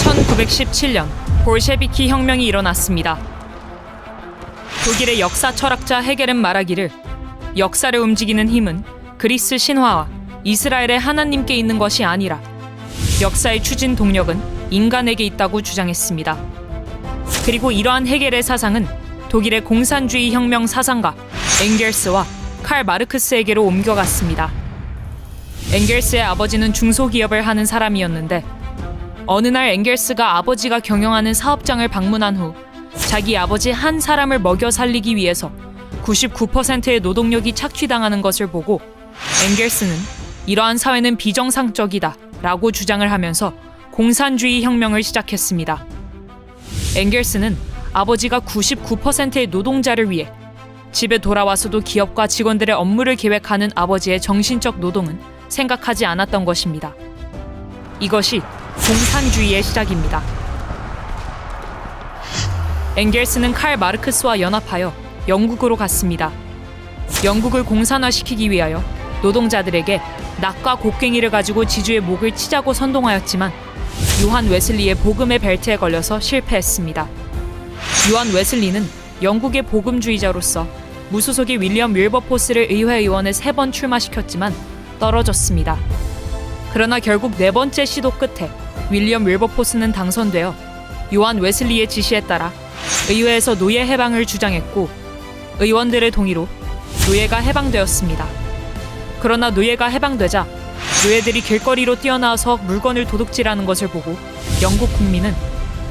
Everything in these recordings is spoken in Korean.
(1917년) 볼셰비키 혁명이 일어났습니다. 독일의 역사 철학자 헤겔은 말하기를 역사를 움직이는 힘은 그리스 신화와 이스라엘의 하나님께 있는 것이 아니라 역사의 추진 동력은 인간에게 있다고 주장했습니다. 그리고 이러한 헤겔의 사상은 독일의 공산주의 혁명 사상가 엥겔스와 칼 마르크스에게로 옮겨갔습니다. 엥겔스의 아버지는 중소기업을 하는 사람이었는데 어느 날 엥겔스가 아버지가 경영하는 사업장을 방문한 후 자기 아버지 한 사람을 먹여 살리기 위해서 99%의 노동력이 착취당하는 것을 보고 엥겔스는 이러한 사회는 비정상적이다 라고 주장을 하면서 공산주의 혁명을 시작했습니다. 엥겔스는 아버지가 99%의 노동자를 위해 집에 돌아와서도 기업과 직원들의 업무를 계획하는 아버지의 정신적 노동은 생각하지 않았던 것입니다. 이것이 공산주의의 시작입니다. 엥겔스는 칼 마르크스와 연합하여 영국으로 갔습니다. 영국을 공산화시키기 위하여 노동자들에게 낙과 곡괭이를 가지고 지주의 목을 치자고 선동하였지만 요한 웨슬리의 복음의 벨트에 걸려서 실패했습니다. 요한 웨슬리는 영국의 복음주의자로서 무소속의 윌리엄 윌버포스를 의회의원에 3번 출마시켰지만 떨어졌습니다. 그러나 결국 4번째 시도 끝에 윌리엄 윌버포스는 당선되어 요한 웨슬리의 지시에 따라 의회에서 노예 해방을 주장했고 의원들의 동의로 노예가 해방되었습니다. 그러나 노예가 해방되자 노예들이 길거리로 뛰어나와서 물건을 도둑질하는 것을 보고 영국 국민은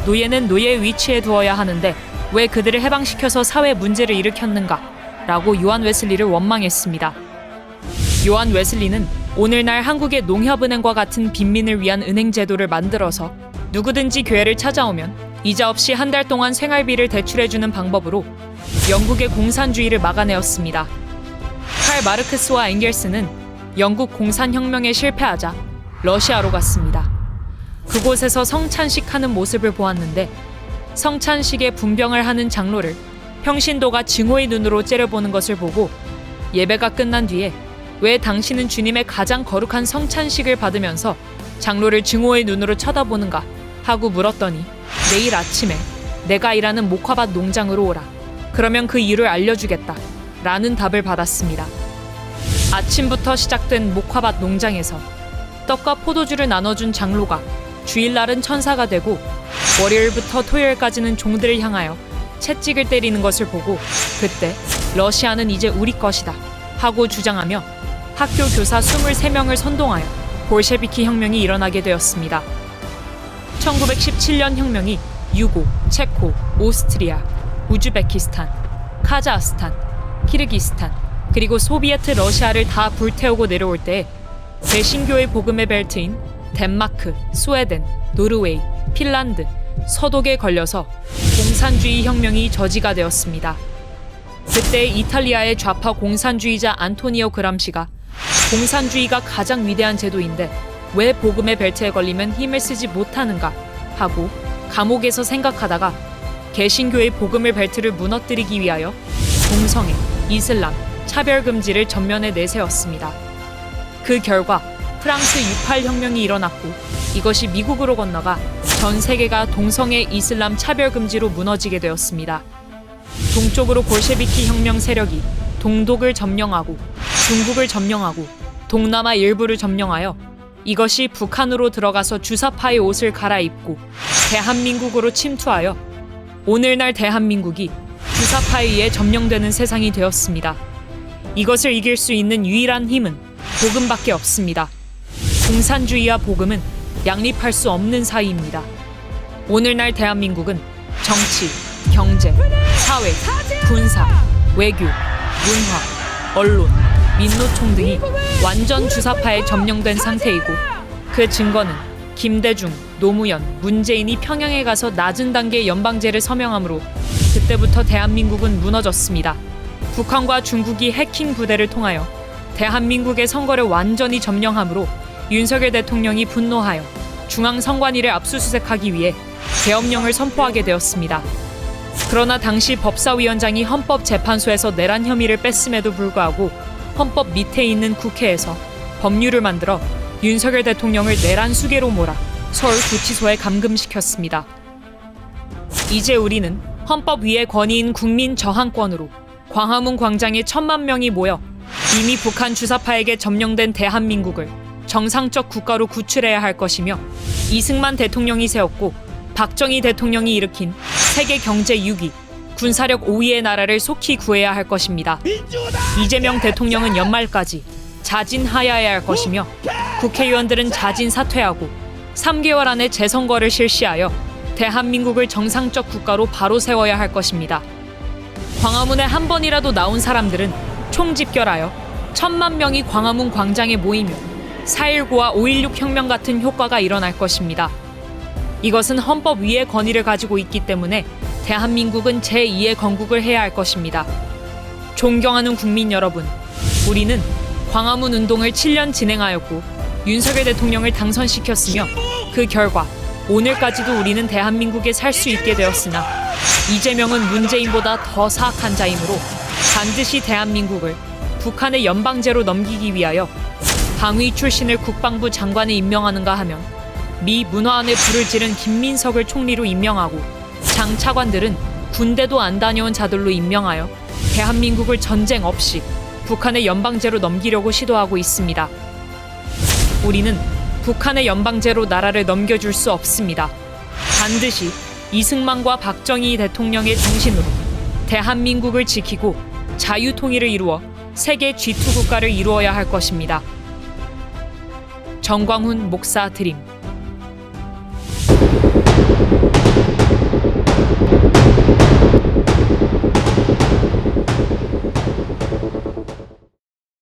노예는 노예의 위치에 두어야 하는데 왜 그들을 해방시켜서 사회 문제를 일으켰는가 라고 요한 웨슬리를 원망했습니다. 요한 웨슬리는 오늘날 한국의 농협은행과 같은 빈민을 위한 은행 제도를 만들어서 누구든지 교회를 찾아오면 이자 없이 한 달 동안 생활비를 대출해주는 방법으로 영국의 공산주의를 막아내었습니다. 칼 마르크스와 엥겔스는 영국 공산혁명에 실패하자 러시아로 갔습니다. 그곳에서 성찬식하는 모습을 보았는데 성찬식에 분병을 하는 장로를 평신도가 증오의 눈으로 째려보는 것을 보고 예배가 끝난 뒤에 왜 당신은 주님의 가장 거룩한 성찬식을 받으면서 장로를 증오의 눈으로 쳐다보는가 하고 물었더니 내일 아침에 내가 일하는 목화밭 농장으로 오라. 그러면 그 이유를 알려주겠다. 라는 답을 받았습니다. 아침부터 시작된 목화밭 농장에서 떡과 포도주를 나눠준 장로가 주일날은 천사가 되고 월요일부터 토요일까지는 종들을 향하여 채찍을 때리는 것을 보고 그때 러시아는 이제 우리 것이다 하고 주장하며 학교 교사 23명을 선동하여 볼셰비키 혁명이 일어나게 되었습니다. 1917년 혁명이 유고, 체코, 오스트리아, 우즈베키스탄, 카자흐스탄, 키르기스탄, 그리고 소비에트 러시아를 다 불태우고 내려올 때 개신교의 복음의 벨트인 덴마크, 스웨덴, 노르웨이, 핀란드, 서독에 걸려서 공산주의 혁명이 저지가 되었습니다. 그때 이탈리아의 좌파 공산주의자 안토니오 그람시가 공산주의가 가장 위대한 제도인데 왜 복음의 벨트에 걸리면 힘을 쓰지 못하는가 하고 감옥에서 생각하다가 개신교의 복음의 벨트를 무너뜨리기 위하여 동성애, 이슬람, 차별금지를 전면에 내세웠습니다. 그 결과 프랑스 68혁명이 일어났고 이것이 미국으로 건너가 전 세계가 동성애, 이슬람 차별금지로 무너지게 되었습니다. 동쪽으로 볼셰비키 혁명 세력이 동독을 점령하고 중국을 점령하고 동남아 일부를 점령하여 이것이 북한으로 들어가서 주사파의 옷을 갈아입고 대한민국으로 침투하여 오늘날 대한민국이 주사파에 의해 점령되는 세상이 되었습니다. 이것을 이길 수 있는 유일한 힘은 복음밖에 없습니다. 공산주의와 복음은 양립할 수 없는 사이입니다. 오늘날 대한민국은 정치, 경제, 사회, 군사, 외교, 문화, 언론, 민노총 등이 완전 주사파에 점령된 상태이고 그 증거는 김대중, 노무현, 문재인이 평양에 가서 낮은 단계 연방제를 서명하므로 그때부터 대한민국은 무너졌습니다. 북한과 중국이 해킹 부대를 통하여 대한민국의 선거를 완전히 점령하므로 윤석열 대통령이 분노하여 중앙선관위를 압수수색하기 위해 계엄령을 선포하게 되었습니다. 그러나 당시 법사위원장이 헌법재판소에서 내란 혐의를 뺐음에도 불구하고 헌법 밑에 있는 국회에서 법률을 만들어 윤석열 대통령을 내란 수괴로 몰아 서울구치소에 감금시켰습니다. 이제 우리는 헌법 위의 권위인 국민 저항권으로 광화문 광장에 1,000만 명이 모여 이미 북한 주사파에게 점령된 대한민국을 정상적 국가로 구출해야 할 것이며, 이승만 대통령이 세웠고 박정희 대통령이 일으킨 세계 경제 6위, 군사력 5위의 나라를 속히 구해야 할 것입니다. 이재명 대통령은 연말까지 자진하야해야 할 것이며, 국회의원들은 자진 사퇴하고 3개월 안에 재선거를 실시하여 대한민국을 정상적 국가로 바로 세워야 할 것입니다. 광화문에 한 번이라도 나온 사람들은 총집결하여 1,000만 명이 광화문 광장에 모이면 4.19와 5.16 혁명 같은 효과가 일어날 것입니다. 이것은 헌법 위의 권위를 가지고 있기 때문에 대한민국은 제2의 건국을 해야 할 것입니다. 존경하는 국민 여러분, 우리는 광화문 운동을 7년 진행하였고 윤석열 대통령을 당선시켰으며, 그 결과 오늘까지도 우리는 대한민국에 살 수 있게 되었으나 이재명은 문재인보다 더 사악한 자이므로 반드시 대한민국을 북한의 연방제로 넘기기 위하여 방위 출신을 국방부 장관에 임명하는가 하면 미 문화안에 불을 지른 김민석을 총리로 임명하고 장 차관들은 군대도 안 다녀온 자들로 임명하여 대한민국을 전쟁 없이 북한의 연방제로 넘기려고 시도하고 있습니다. 우리는 북한의 연방제로 나라를 넘겨줄 수 없습니다. 반드시 이승만과 박정희 대통령의 정신으로 대한민국을 지키고 자유통일을 이루어 세계 G2 국가를 이루어야 할 것입니다. 정광훈 목사 드림.